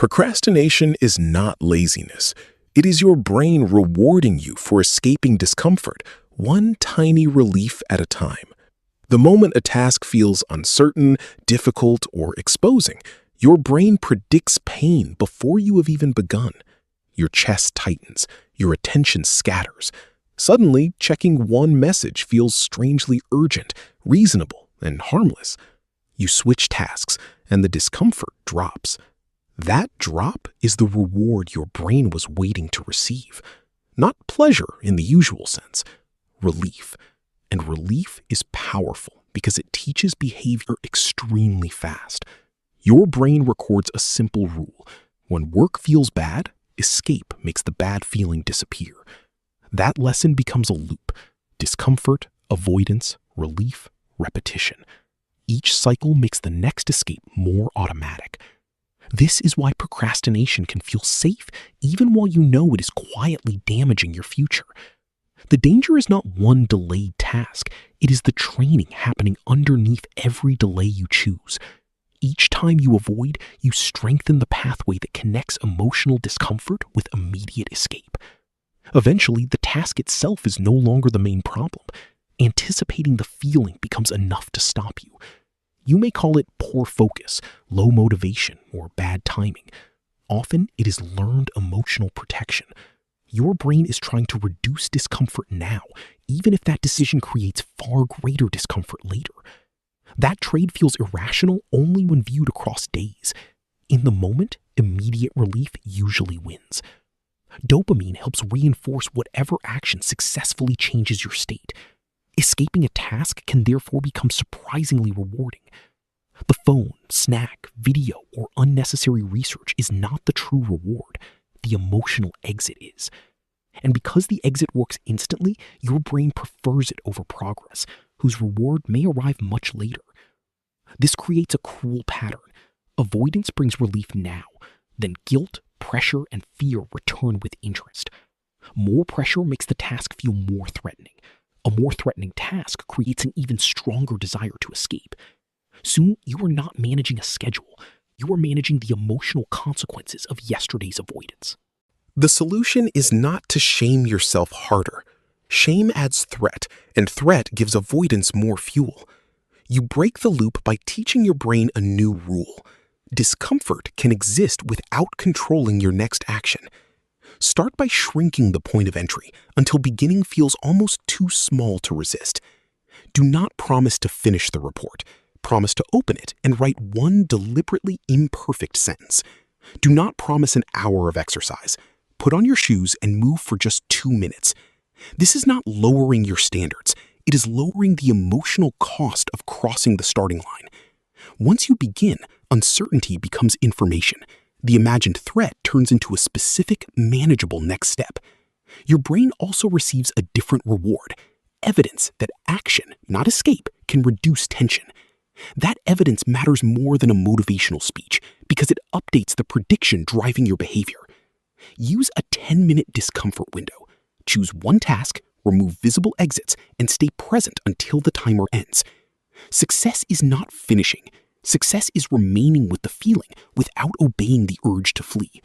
Procrastination is not laziness. It is your brain rewarding you for escaping discomfort, one tiny relief at a time. The moment a task feels uncertain, difficult, or exposing, your brain predicts pain before you have even begun. Your chest tightens, your attention scatters. Suddenly, checking one message feels strangely urgent, reasonable, and harmless. You switch tasks, and the discomfort drops. That drop is the reward your brain was waiting to receive. Not pleasure in the usual sense, relief. And relief is powerful because it teaches behavior extremely fast. Your brain records a simple rule. When work feels bad, escape makes the bad feeling disappear. That lesson becomes a loop. Discomfort, avoidance, relief, repetition. Each cycle makes the next escape more automatic. This is why procrastination can feel safe even while you know it is quietly damaging your future. The danger is not one delayed task. It is the training happening underneath every delay you choose. Each time you avoid, you strengthen the pathway that connects emotional discomfort with immediate escape. Eventually, the task itself is no longer the main problem. Anticipating the feeling becomes enough to stop you. You may call it poor focus, low motivation, or bad timing. Often, it is learned emotional protection. Your brain is trying to reduce discomfort now, even if that decision creates far greater discomfort later. That trade feels irrational only when viewed across days. In the moment, immediate relief usually wins. Dopamine helps reinforce whatever action successfully changes your state. Escaping a task can therefore become surprisingly rewarding. The phone, snack, video, or unnecessary research is not the true reward. The emotional exit is. And because the exit works instantly, your brain prefers it over progress, whose reward may arrive much later. This creates a cruel pattern. Avoidance brings relief now, then guilt, pressure, and fear return with interest. More pressure makes the task feel more threatening. A more threatening task creates an even stronger desire to escape. Soon, you are not managing a schedule. You are managing the emotional consequences of yesterday's avoidance. The solution is not to shame yourself harder. Shame adds threat, and threat gives avoidance more fuel. You break the loop by teaching your brain a new rule. Discomfort can exist without controlling your next action. Start by shrinking the point of entry until beginning feels almost too small to resist. Do not promise to finish the report. Promise to open it and write one deliberately imperfect sentence. Do not promise an hour of exercise. Put on your shoes and move for just 2 minutes. This is not lowering your standards. It is lowering the emotional cost of crossing the starting line. Once you begin, uncertainty becomes information. The imagined threat turns into a specific, manageable next step. Your brain also receives a different reward, evidence that action, not escape, can reduce tension. That evidence matters more than a motivational speech because it updates the prediction driving your behavior. Use a 10-minute discomfort window. Choose one task, remove visible exits, and stay present until the timer ends. Success is not finishing. Success is remaining with the feeling without obeying the urge to flee.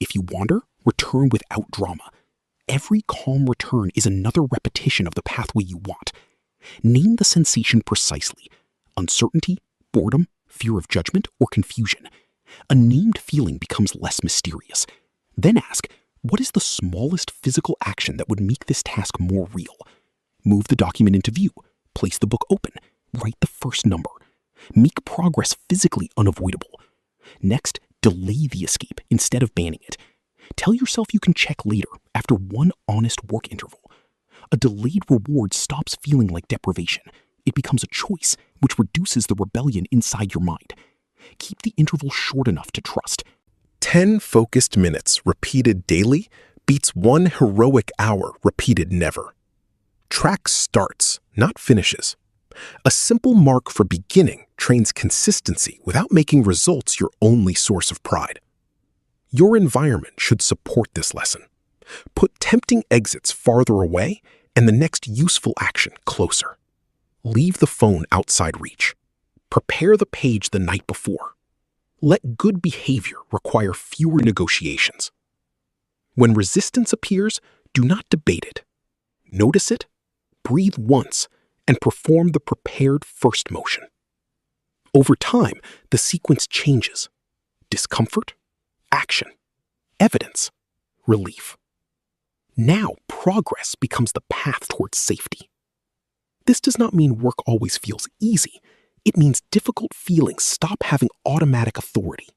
If you wander, return without drama. Every calm return is another repetition of the pathway you want. Name the sensation precisely: uncertainty, boredom, fear of judgment, or confusion. A named feeling becomes less mysterious. Then ask, what is the smallest physical action that would make this task more real? Move the document into view. Place the book open. Write the first number. Make progress physically unavoidable. Next, delay the escape instead of banning it. Tell yourself you can check later after one honest work interval. A delayed reward stops feeling like deprivation. It becomes a choice, which reduces the rebellion inside your mind. Keep the interval short enough to trust. 10 focused minutes repeated daily beats 1 heroic hour repeated never. Track starts, not finishes. A simple mark for beginning trains consistency without making results your only source of pride. Your environment should support this lesson. Put tempting exits farther away and the next useful action closer. Leave the phone outside reach. Prepare the page the night before. Let good behavior require fewer negotiations. When resistance appears, do not debate it. Notice it, breathe once, and perform the prepared first motion. Over time, the sequence changes. Discomfort, action, evidence, relief. Now, progress becomes the path towards safety. This does not mean work always feels easy. It means difficult feelings stop having automatic authority.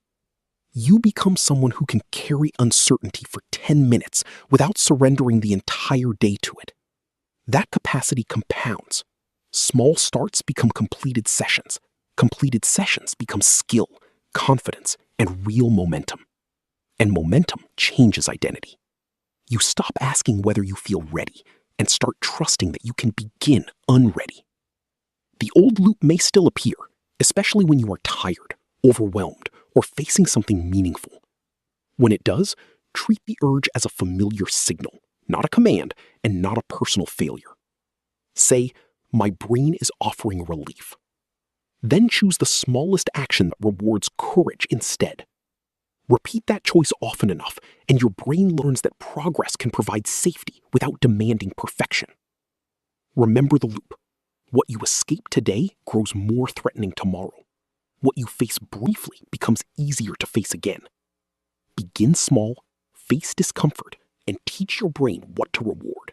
You become someone who can carry uncertainty for 10 minutes without surrendering the entire day to it. That capacity compounds. Small starts become completed sessions. Completed sessions become skill, confidence, and real momentum. And momentum changes identity. You stop asking whether you feel ready and start trusting that you can begin unready. The old loop may still appear, especially when you are tired, overwhelmed, or facing something meaningful. When it does, treat the urge as a familiar signal, not a command, and not a personal failure. Say, my brain is offering relief. Then choose the smallest action that rewards courage instead. Repeat that choice often enough, and your brain learns that progress can provide safety without demanding perfection. Remember the loop. What you escape today grows more threatening tomorrow. What you face briefly becomes easier to face again. Begin small, face discomfort, and teach your brain what to reward.